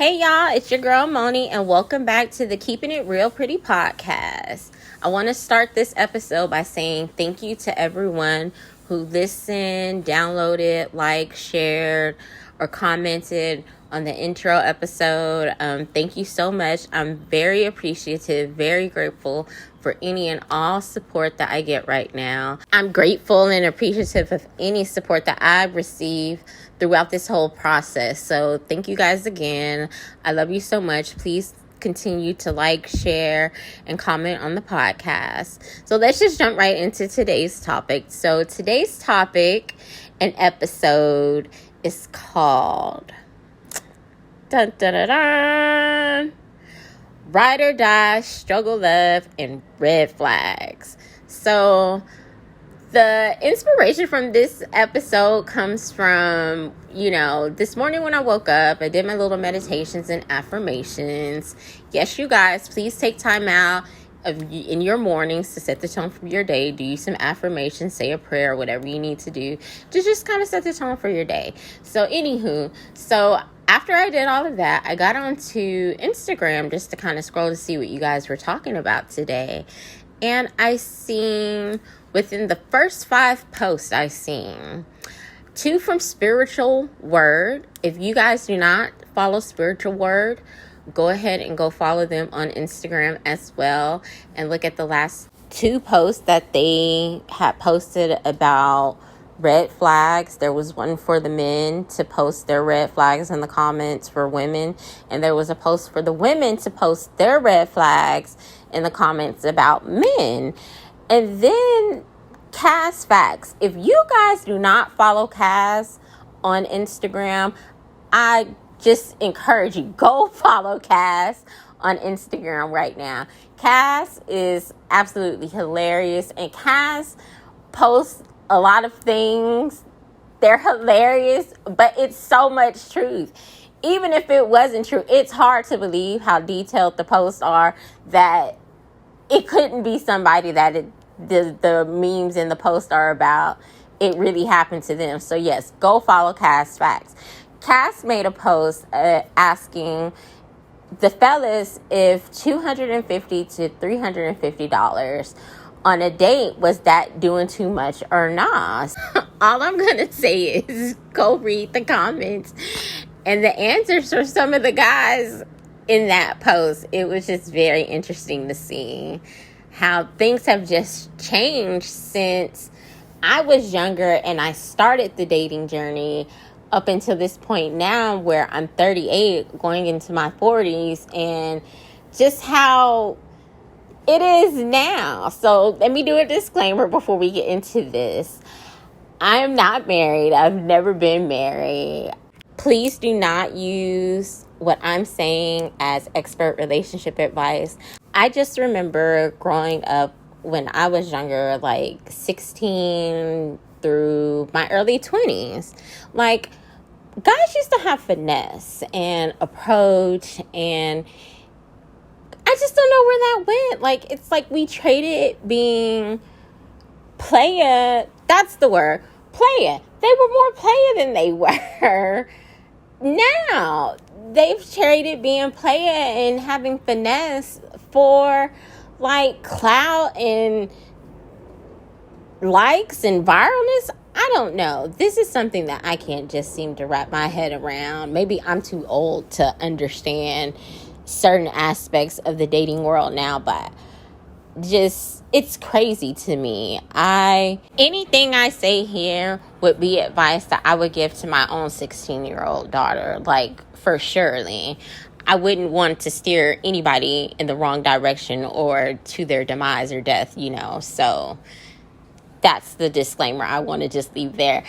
Hey y'all, it's your girl Moni, and welcome back to the Keeping It Real Pretty podcast. I want to start this episode by saying thank you to everyone who listened, downloaded, liked, shared, or commented on the intro episode. Thank you so much. I'm very appreciative, very grateful for any and all support that I get right now. I'm grateful and appreciative of any support that I've received throughout this whole process. So thank you guys again. I love you so much. Please continue to like, share, and comment on the podcast. So let's just jump right into today's topic. So today's topic and episode is called dun, dun, dun, dun, Ride or Die, Struggle, Love, and Red Flags. So the inspiration from this episode comes from, this morning when I woke up, I did my little meditations and affirmations. Yes, you guys, please take time out in your mornings to set the tone for your day. Do some affirmations, say a prayer, whatever you need to do to just kind of set the tone for your day. So after I did all of that, I got onto Instagram just to kind of scroll to see what you guys were talking about today. And I seen, within the first 5 posts I seen, 2 from Spiritual Word. If you guys do not follow Spiritual Word, go ahead and go follow them on Instagram as well. And look at the last 2 posts that they had posted about red flags. There was one for the men to post their red flags in the comments for women. And there was a post for the women to post their red flags in the comments about men. And then Cass Facts. If you guys do not follow Cass on Instagram, I just encourage you, go follow Cass on Instagram right now. Cass is absolutely hilarious, and Cass posts a lot of things. They're hilarious, but it's so much truth. Even if it wasn't true, it's hard to believe how detailed the posts are that it couldn't be somebody that the memes in the post are about. It really happened to them. So yes, go follow Cass Facts. Cass made a post asking the fellas if $250 to $350 on a date, was that doing too much or not? All I'm gonna say is go read the comments and the answers for some of the guys in that post. It was just very interesting to see how things have just changed since I was younger and I started the dating journey up until this point now, where I'm 38 going into my 40s, and just how it is now. So let me do a disclaimer before we get into this. I am not married. I've never been married. Please do not use what I'm saying as expert relationship advice. I just remember growing up when I was younger, like 16 through my early 20s. Like, guys used to have finesse and approach, and I just don't know where that went. Like, it's like we traded being playa. That's the word. Playa. They were more playa than they were. Now, they've traded being playa and having finesse for, like, clout and likes and viralness. I don't know. This is something that I can't just seem to wrap my head around. Maybe I'm too old to understand certain aspects of the dating world now, but just, it's crazy to me. Anything I say here would be advice that I would give to my own 16-year-old daughter, like, for surely. I wouldn't want to steer anybody in the wrong direction or to their demise or death, so that's the disclaimer I want to just leave there.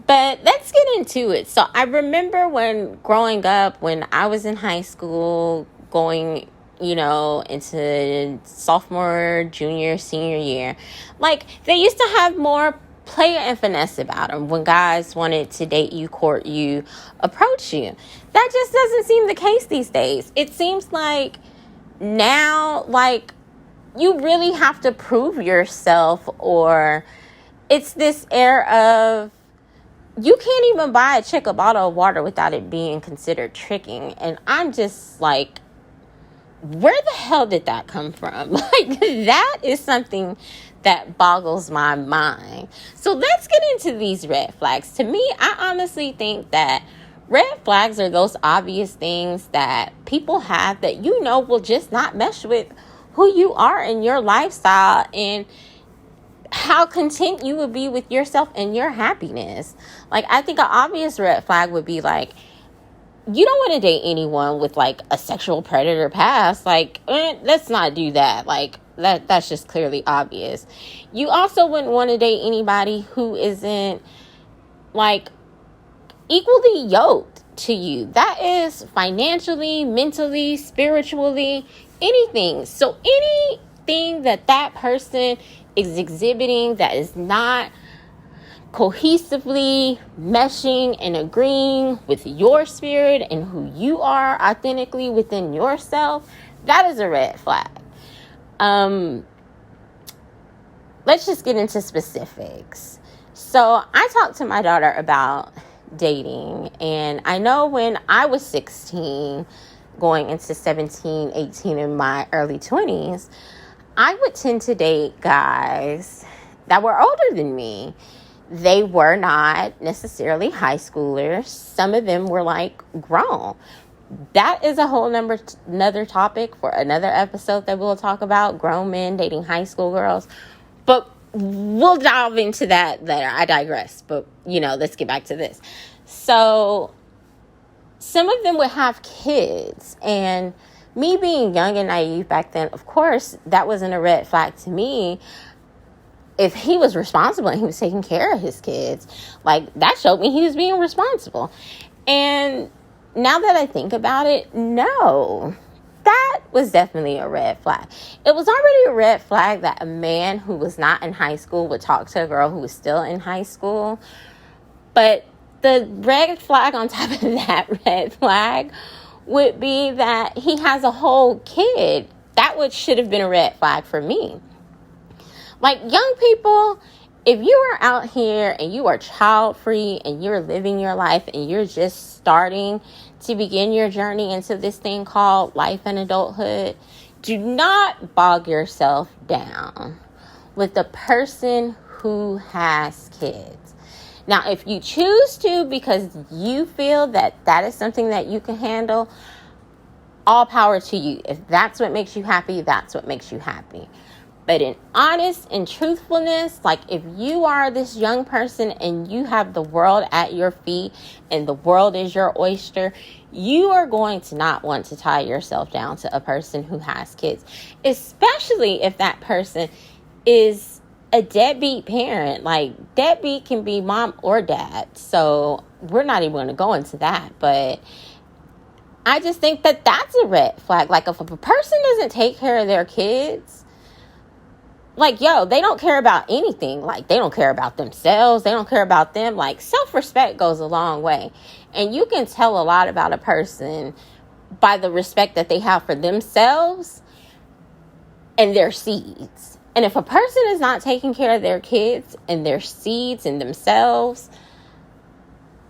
But let's get into it. So I remember when growing up, when I was in high school, going, into sophomore, junior, senior year, like, they used to have more player and finesse about them. When guys wanted to date you, court you, approach you. That just doesn't seem the case these days. It seems like now, like, you really have to prove yourself, or it's this air of you can't even buy a chick a bottle of water without it being considered tricking. And I'm just like, where the hell did that come from? Like, that is something that boggles my mind. So let's get into these red flags. To me, I honestly think that red flags are those obvious things that people have that you know will just not mesh with who you are and your lifestyle and how content you would be with yourself and your happiness. Like, I think an obvious red flag would be like, you don't want to date anyone with like a sexual predator past. Like, let's not do that. Like, that's just clearly obvious. You also wouldn't want to date anybody who isn't like equally yoked to you. That is financially, mentally, spiritually, anything. So anything that person is exhibiting that is not cohesively meshing and agreeing with your spirit and who you are authentically within yourself, that is a red flag. Let's just get into specifics. So I talked to my daughter about dating, and I know when I was 16, going into 17, 18 in my early 20s, I would tend to date guys that were older than me. They were not necessarily high schoolers. Some of them were like grown. That is a whole another topic for another episode that we'll talk about, grown men dating high school girls. But we'll dive into that later. I digress. But, let's get back to this. So some of them would have kids, and me being young and naive back then, of course, that wasn't a red flag to me. If he was responsible and he was taking care of his kids, like, that showed me he was being responsible. And now that I think about it, no, that was definitely a red flag. It was already a red flag that a man who was not in high school would talk to a girl who was still in high school. But the red flag on top of that red flag would be that he has a whole kid. That should have been a red flag for me. Like, young people, if you are out here and you are child free and you're living your life and you're just starting to begin your journey into this thing called life and adulthood, do not bog yourself down with the person who has kids. Now, if you choose to because you feel that is something that you can handle, all power to you. If that's what makes you happy, that's what makes you happy. But in honest and truthfulness, like, if you are this young person and you have the world at your feet and the world is your oyster, you are going to not want to tie yourself down to a person who has kids, especially if that person is a deadbeat parent. Like, deadbeat can be mom or dad. So we're not even going to go into that. But I just think that that's a red flag. Like, if a person doesn't take care of their kids, like, they don't care about anything. Like, they don't care about themselves. They don't care about them. Like, self-respect goes a long way. And you can tell a lot about a person by the respect that they have for themselves and their seeds. And if a person is not taking care of their kids and their seeds and themselves,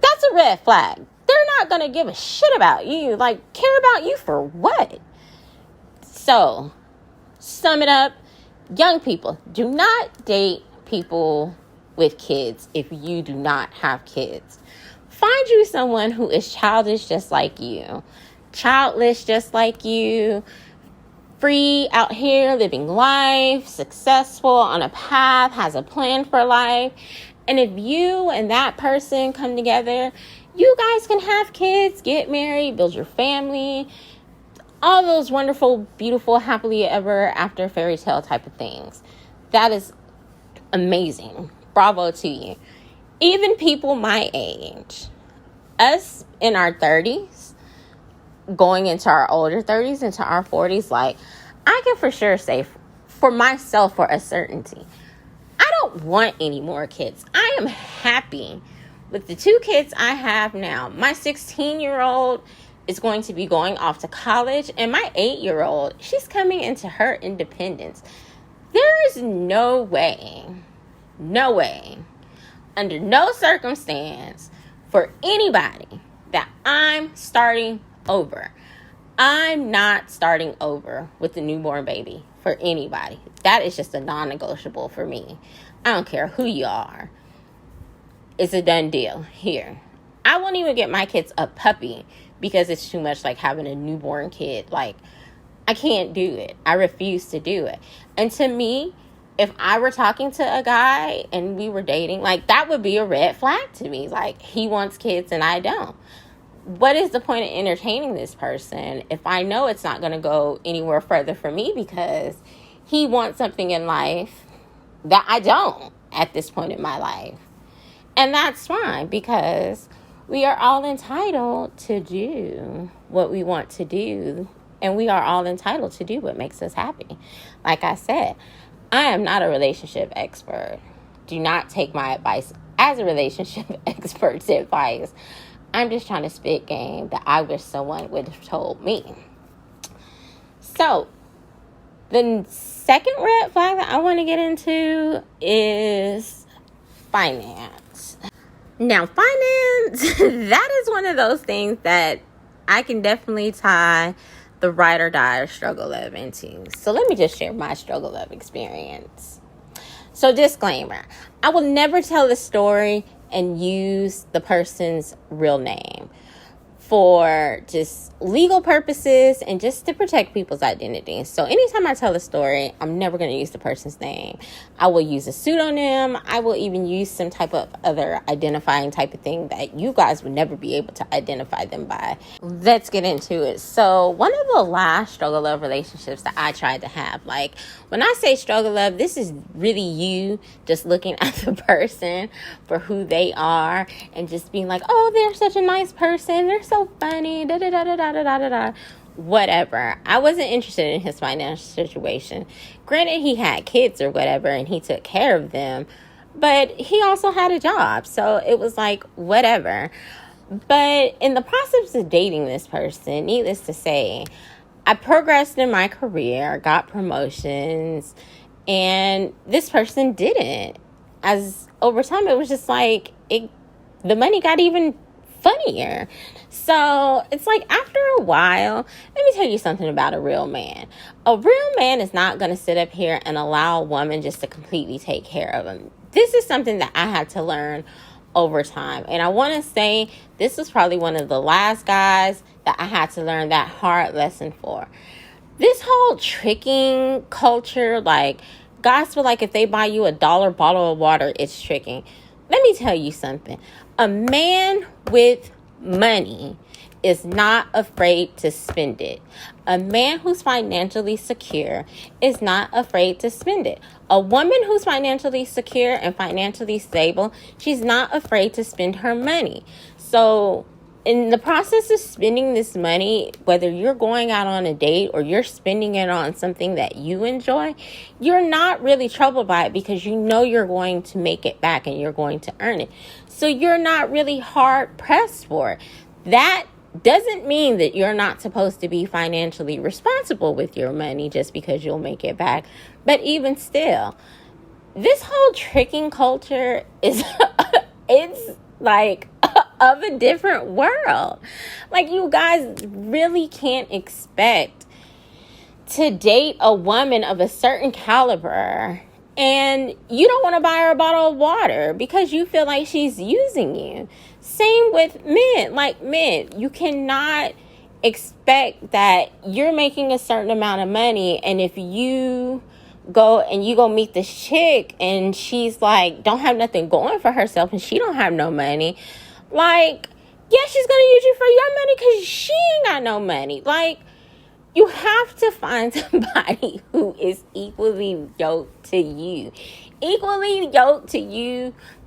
that's a red flag. They're not going to give a shit about you. Like, care about you for what? So, sum it up. Young people, do not date people with kids if you do not have kids. Find you someone who is childish just like you, childless just like you, free out here living life, successful on a path, has a plan for life. And if you and that person come together, you guys can have kids, get married, build your family, all those wonderful, beautiful, happily ever after fairy tale type of things. That is amazing. Bravo to you. Even people my age, us in our 30s, going into our older 30s, into our 40s, like, I can for sure say for myself, for a certainty, I don't want any more kids. I am happy with the 2 kids I have now. My 16-year-old is going to be going off to college, and my 8-year-old, she's coming into her independence. There is no way under no circumstance for anybody that I'm starting over. I'm not starting over with the newborn baby for anybody. That is just a non-negotiable for me. I don't care who you are. It's a done deal here. I won't even get my kids a puppy because it's too much like having a newborn kid. Like, I can't do it. I refuse to do it. And to me, if I were talking to a guy and we were dating, like, that would be a red flag to me. Like, he wants kids and I don't. What is the point of entertaining this person if I know it's not going to go anywhere further for me because he wants something in life that I don't at this point in my life? And that's fine because we are all entitled to do what we want to do. And we are all entitled to do what makes us happy. Like I said, I am not a relationship expert. Do not take my advice as a relationship expert's advice. I'm just trying to spit game that I wish someone would have told me. So, the second red flag that I want to get into is finance. Now, finance, that is one of those things that I can definitely tie the ride or die or struggle of into. So let me just share my struggle of experience. So disclaimer, I will never tell the story and use the person's real name for just legal purposes and just to protect people's identity. So anytime I tell a story, I'm never going to use the person's name. I will use a pseudonym. I will even use some type of other identifying type of thing that you guys would never be able to identify them by. Let's get into it. So one of the last struggle of relationships that I tried to have, like when I say struggle of, this is really you just looking at the person for who they are and just being like, oh, they're such a nice person. They're so funny. Da da da da da da da da. Whatever. I wasn't interested in his financial situation. Granted, he had kids or whatever, and he took care of them, but he also had a job, so it was like whatever. But in the process of dating this person, needless to say, I progressed in my career, got promotions, and this person didn't. As over time, it was just like the money got even funnier. So it's like after a while, let me tell you something about a real man. A real man is not going to sit up here and allow a woman just to completely take care of him. This is something that I had to learn over time. And I want to say this was probably one of the last guys that I had to learn that hard lesson for. This whole tricking culture, like guys feel like if they buy you $1 bottle of water, it's tricking. Let me tell you something. A man with money is not afraid to spend it. A man who's financially secure is not afraid to spend it. A woman who's financially secure and financially stable, she's not afraid to spend her money. So in the process of spending this money, whether you're going out on a date or you're spending it on something that you enjoy, you're not really troubled by it because you know you're going to make it back and you're going to earn it. So you're not really hard pressed for it. That doesn't mean that you're not supposed to be financially responsible with your money just because you'll make it back. But even still, this whole tricking culture is, it's like of a different world. Like, you guys really can't expect to date a woman of a certain caliber and you don't want to buy her a bottle of water because you feel like she's using you. Same with men. Like, men, you cannot expect that you're making a certain amount of money, and if you go meet this chick and she's like don't have nothing going for herself and she don't have no money, like, yeah, she's gonna use you for your money because she ain't got no money. Like, you have to find somebody who is equally yoked to you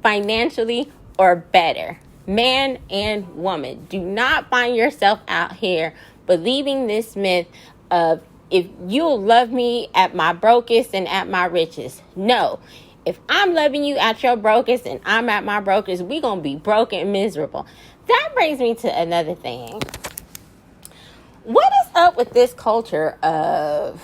financially or better. Man and woman, do not find yourself out here believing this myth of if you'll love me at my brokest and at my richest. No. If I'm loving you at your brokest and I'm at my brokest, we gonna be broke and miserable. That brings me to another thing. What is up with this culture of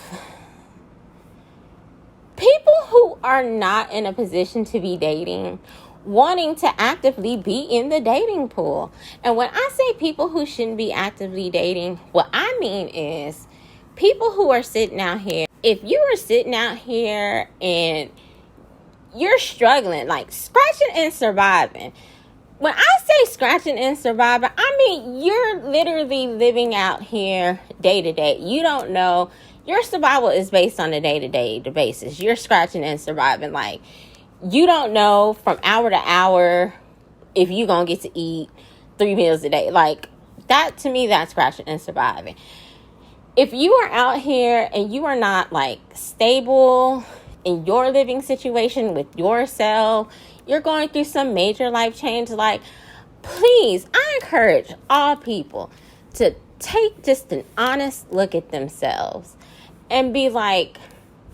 people who are not in a position to be dating wanting to actively be in the dating pool. And when I say people who shouldn't be actively dating, what I mean is people who are sitting out here. If you are sitting out here and you're struggling, like scratching and surviving. When I say scratching and surviving, I mean you're literally living out here day to day. You don't know. Your survival is based on a day-to-day basis. You're scratching and surviving. Like, you don't know from hour to hour if you're going to get to eat 3 meals a day. Like, that, to me, that's scratching and surviving. If you are out here and you are not, like, stable in your living situation with yourself, you're going through some major life change, like, please, I encourage all people to take just an honest look at themselves and be like,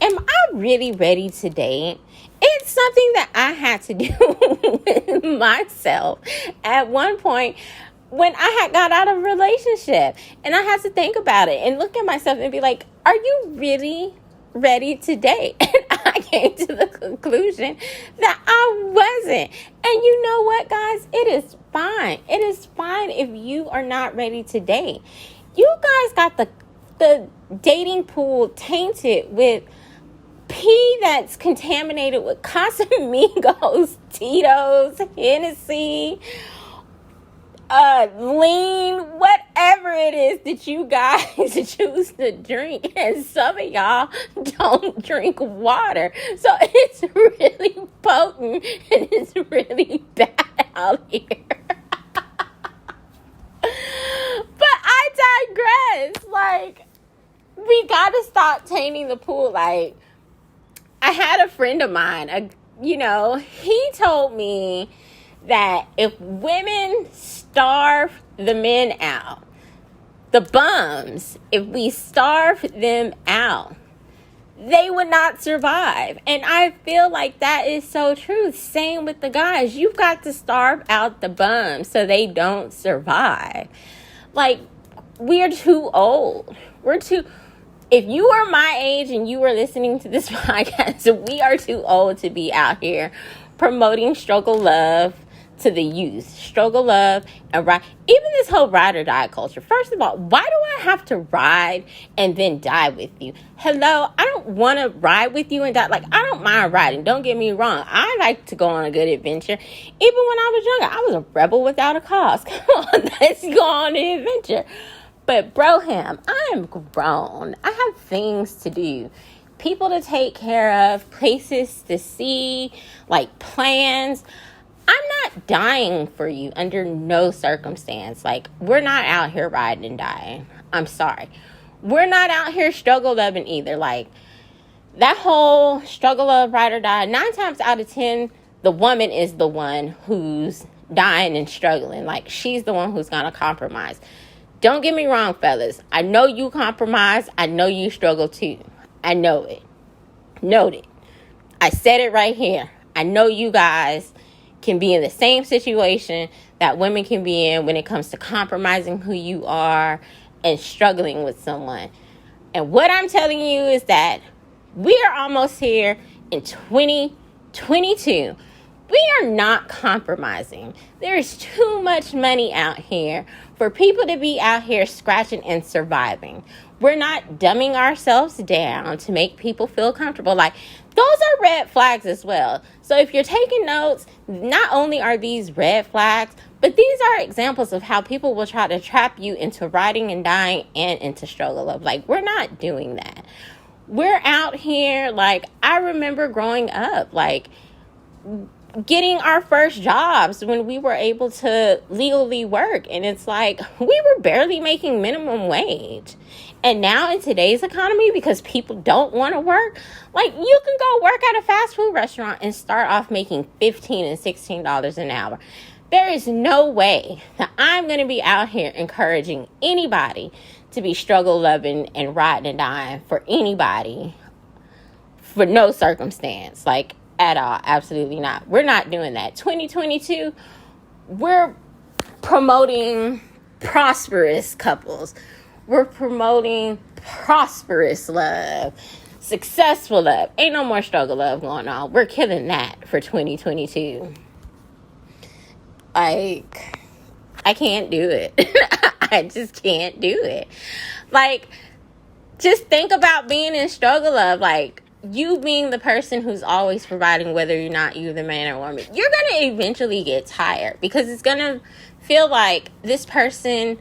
am I really ready to date? It's something that I had to do with myself at one point when I had got out of a relationship. And I had to think about it and look at myself and be like, are you really ready to date? And I came to the conclusion that I wasn't. And you know what, guys? It is fine. It is fine if you are not ready to date. You guys got the dating pool tainted with pee that's contaminated with Casamigos, Tito's, Hennessy, lean, whatever it is that you guys choose to drink. And some of y'all don't drink water. So it's really potent and it's really bad out here. But I digress. Like, we gotta stop tainting the pool. Like, I had a friend of mine, he told me that if women starve the men out, the bums, if we starve them out, they would not survive. And I feel like that is so true. Same with the guys. You've got to starve out the bums so they don't survive. Like, we're too old. If you are my age and you are listening to this podcast, we are too old to be out here promoting struggle love to the youth. Struggle love and ride. Even this whole ride or die culture. First of all, why do I have to ride and then die with you? Hello, I don't want to ride with you and die. Like, I don't mind riding. Don't get me wrong. I like to go on a good adventure. Even when I was younger, I was a rebel without a cause. Come on, let's go on an adventure. But Broham, I am grown. I have things to do. People to take care of, places to see, like plans. I'm not dying for you under no circumstance. Like, we're not out here riding and dying. I'm sorry. We're not out here struggle loving either. Like, that whole struggle love, ride or die, 9 times out of 10, the woman is the one who's dying and struggling. Like, she's the one who's going to compromise. Don't get me wrong, fellas. I know you compromise. I know you struggle too. I know it. Noted. I said it right here. I know you guys can be in the same situation that women can be in when it comes to compromising who you are and struggling with someone. And what I'm telling you is that we are almost here in 2022. We are not compromising. There is too much money out here for people to be out here scratching and surviving. We're not dumbing ourselves down to make people feel comfortable. Like, those are red flags as well. So if you're taking notes, not only are these red flags, but these are examples of how people will try to trap you into riding and dying and into struggle love. Like, we're not doing that. We're out here, like, I remember growing up, like, getting our first jobs when we were able to legally work. And it's like, we were barely making minimum wage. And now in today's economy, because people don't want to work, like, you can go work at a fast food restaurant and start off making $15 and $16 an hour. There is no way that I'm going to be out here encouraging anybody to be struggle loving and riding and dying for anybody for no circumstance. Like, at all. Absolutely not. We're not doing that. 2022, we're promoting prosperous couples. We're promoting prosperous love, successful love. Ain't no more struggle love going on. We're killing that for 2022. Like, I can't do it. I just can't do it. Like, just think about being in struggle of, like, you being the person who's always providing, whether or not you're the man or woman. You're going to eventually get tired because it's going to feel like this person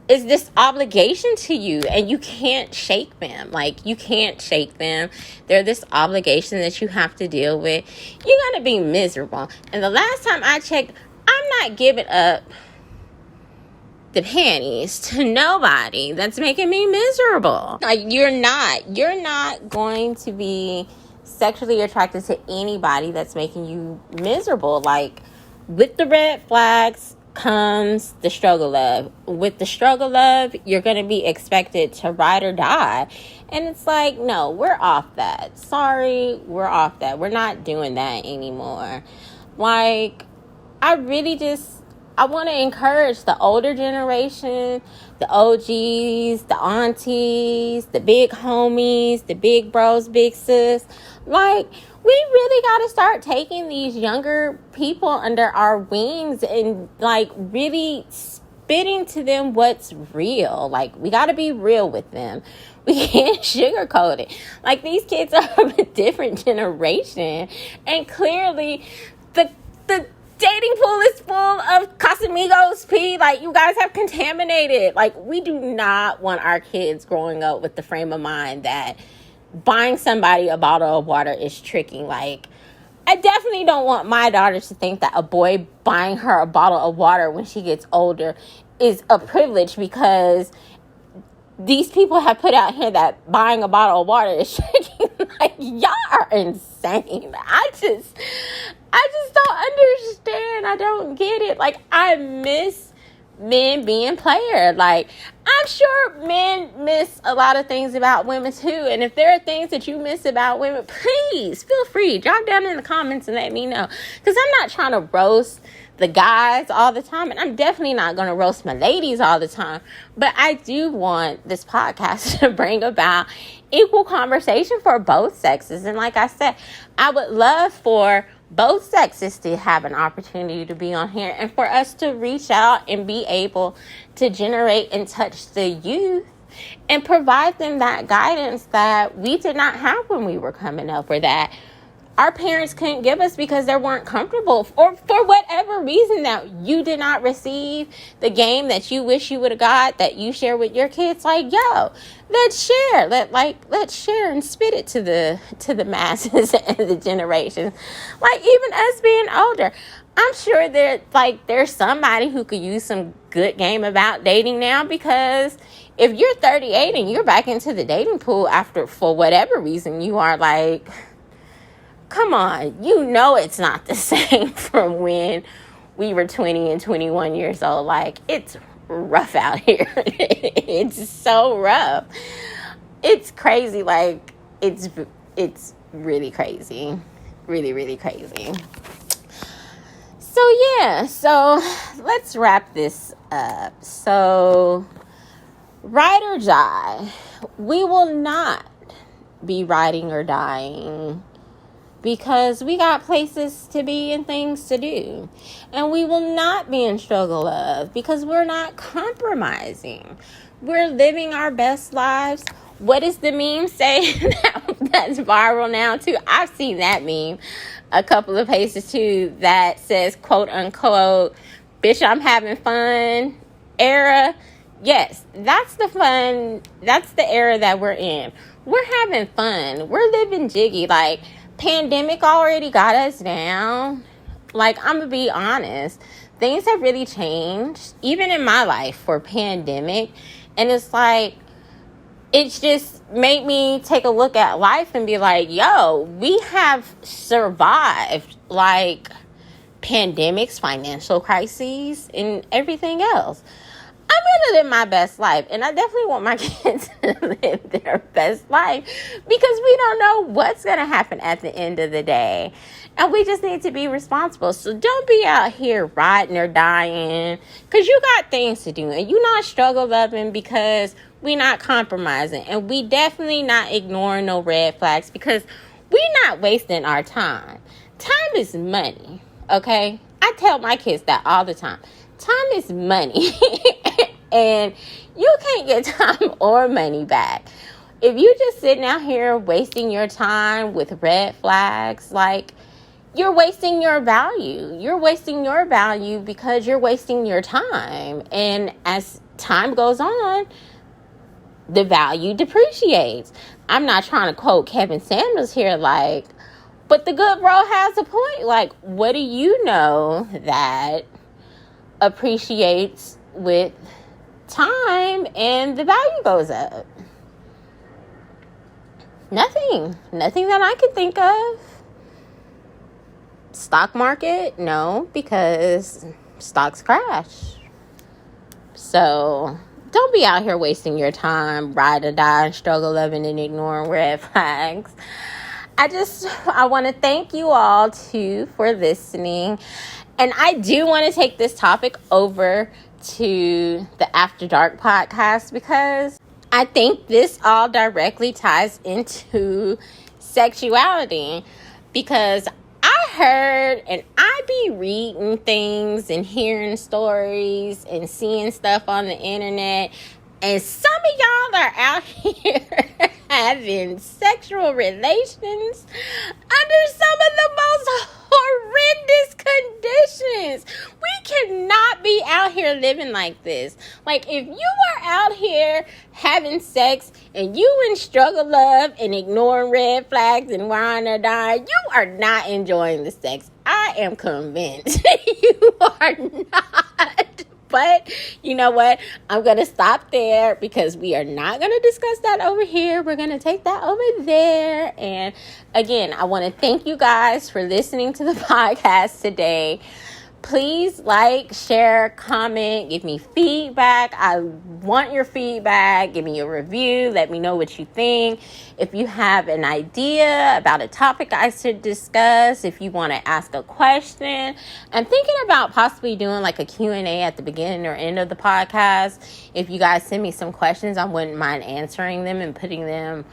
is this obligation to you and you can't shake them. Like, you can't shake them. They're this obligation that you have to deal with. You're going to be miserable. And the last time I checked, I'm not giving up the panties to nobody that's making me miserable. Like, you're not going to be sexually attracted to anybody that's making you miserable. Like, with the red flags comes the struggle of. With the struggle of, you're going to be expected to ride or die. And it's like, no, we're off that. Sorry, we're off that. We're not doing that anymore. Like, I want to encourage the older generation, the OGs, the aunties, the big homies, the big bros, big sis. Like, we really got to start taking these younger people under our wings and, like, really spitting to them what's real. Like, we got to be real with them. We can't sugarcoat it. Like, these kids are of a different generation. And clearly, the dating pool is full of Casamigos pee. Like, you guys have contaminated. Like, we do not want our kids growing up with the frame of mind that buying somebody a bottle of water is tricking. Like, I definitely don't want my daughter to think that a boy buying her a bottle of water when she gets older is a privilege, because these people have put out here that buying a bottle of water is tricking. Like, y'all are insane. I just don't understand. I don't get it. Like, I miss men being player. Like, I'm sure men miss a lot of things about women too. And if there are things that you miss about women, please feel free. Drop down in the comments and let me know. Because I'm not trying to roast the guys all the time. And I'm definitely not going to roast my ladies all the time. But I do want this podcast to bring about equal conversation for both sexes. And like I said, I would love for both sexes to have an opportunity to be on here and for us to reach out and be able to generate and touch the youth and provide them that guidance that we did not have when we were coming up, or that our parents couldn't give us because they weren't comfortable, or for whatever reason that you did not receive the game that you wish you would have got, that you share with your kids. Like, yo, let's share. Let's share and spit it to the masses and the generations. Like, even us being older, I'm sure there's somebody who could use some good game about dating now, because if you're 38 and you're back into the dating pool after, for whatever reason, you are like, come on, you know it's not the same from when we were 20 and 21 years old. Like, it's rough out here. It's so rough. It's crazy. Like, it's really crazy. Really, really crazy. So let's wrap this up. So, ride or die. We will not be riding or dying, because we got places to be and things to do. And we will not be in struggle of, because we're not compromising. We're living our best lives. What does the meme say that's viral now too? I've seen that meme a couple of places too, that says, quote unquote, bitch, I'm having fun era. Yes, that's the fun. That's the era that we're in. We're having fun. We're living jiggy. Like, pandemic already got us down. Like, I'm gonna be honest, things have really changed, even in my life, for pandemic. And it's like, it's just made me take a look at life and be like, yo, we have survived, like, pandemics, financial crises, and everything else. I'm going to live my best life, and I definitely want my kids to live their best life, because we don't know what's going to happen at the end of the day, and we just need to be responsible. So don't be out here riding or dying, because you got things to do, and you're not struggle loving because we not compromising, and we definitely not ignoring no red flags, because we not wasting our time. Time is money, okay? I tell my kids that all the time. Time is money. And you can't get time or money back. If you just sitting out here wasting your time with red flags, like, you're wasting your value. You're wasting your value because you're wasting your time. And as time goes on, the value depreciates. I'm not trying to quote Kevin Samuels here, like, but the good bro has a point. Like, what do you know that appreciates with time and the value goes up? Nothing that I can think of. Stock market, no, because stocks crash. So don't be out here wasting your time, ride or die, struggle loving and ignoring red flags. I want to thank you all too for listening. And I do want to take this topic over to the After Dark podcast because I think this all directly ties into sexuality, because I heard and I be reading things and hearing stories and seeing stuff on the internet, and some of y'all are out here having sexual relations under some of the most horrendous conditions. We cannot be out here living like this. Like, if you are out here having sex and you in struggle love and ignoring red flags and ride or die, you are not enjoying the sex. I am convinced you are not. But you know what? I'm going to stop there because we are not going to discuss that over here. We're going to take that over there. And again, I want to thank you guys for listening to the podcast today. Please like, share, comment, give me feedback. I want your feedback. Give me a review. Let me know what you think. If you have an idea about a topic I should discuss, if you want to ask a question, I'm thinking about possibly doing like a Q&A at the beginning or end of the podcast. If you guys send me some questions, I wouldn't mind answering them and putting them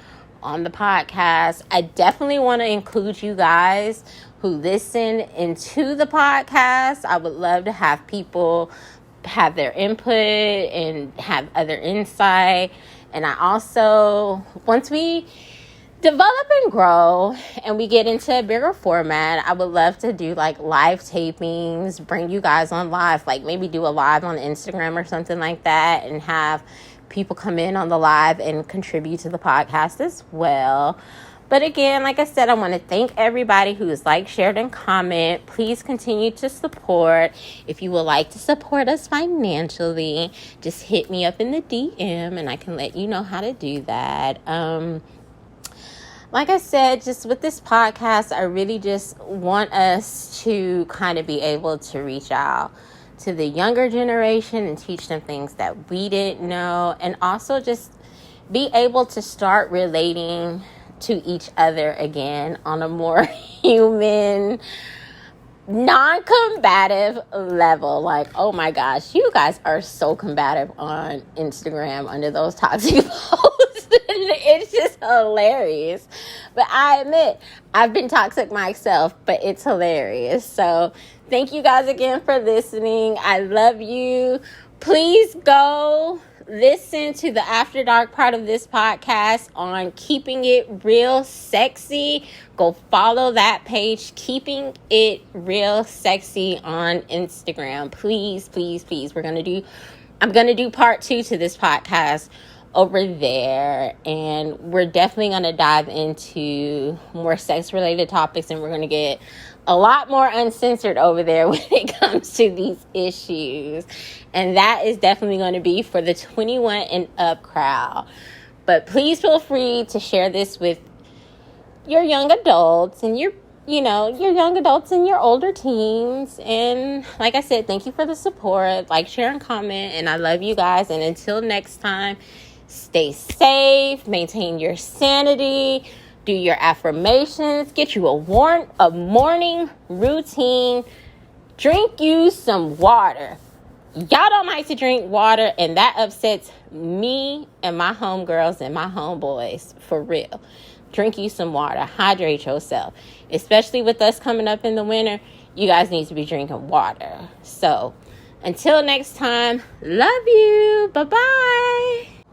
on the podcast. I definitely want to include you guys who listen into the podcast. I would love to have people have their input and have other insight. And I also, once we develop and grow and we get into a bigger format, I would love to do like live tapings, bring you guys on live, like maybe do a live on Instagram or something like that, and have people come in on the live and contribute to the podcast as well. But again, like I said, I want to thank everybody who has liked, shared, and comment. Please continue to support. If you would like to support us financially, just hit me up in the DM and I can let you know how to do that. Like I said, just with this podcast, I really just want us to kind of be able to reach out to the younger generation and teach them things that we didn't know, and also just be able to start relating to each other again on a more human, non-combative level. Like, oh my gosh, you guys are so combative on Instagram under those toxic posts. It's just hilarious. But I admit, I've been toxic myself, but it's hilarious. So thank you guys again for listening. I love you. Please go listen to the After Dark part of this podcast on Keeping It Real Sexy. Go follow that page, Keeping It Real Sexy, on Instagram. Please, please, please. I'm going to do part 2 to this podcast over there, and we're definitely going to dive into more sex-related topics, and we're going to get a lot more uncensored over there when it comes to these issues. And that is definitely going to be for the 21 and up crowd. But please feel free to share this with your young adults and your young adults and your older teens. And like I said, thank you for the support. Like, share, and comment. And I love you guys. And until next time, stay safe, maintain your sanity, do your affirmations, get you a morning routine, drink you some water. Y'all don't like to drink water, and that upsets me and my homegirls and my homeboys, for real. Drink you some water. Hydrate yourself. Especially with us coming up in the winter, you guys need to be drinking water. So until next time, love you. Bye-bye.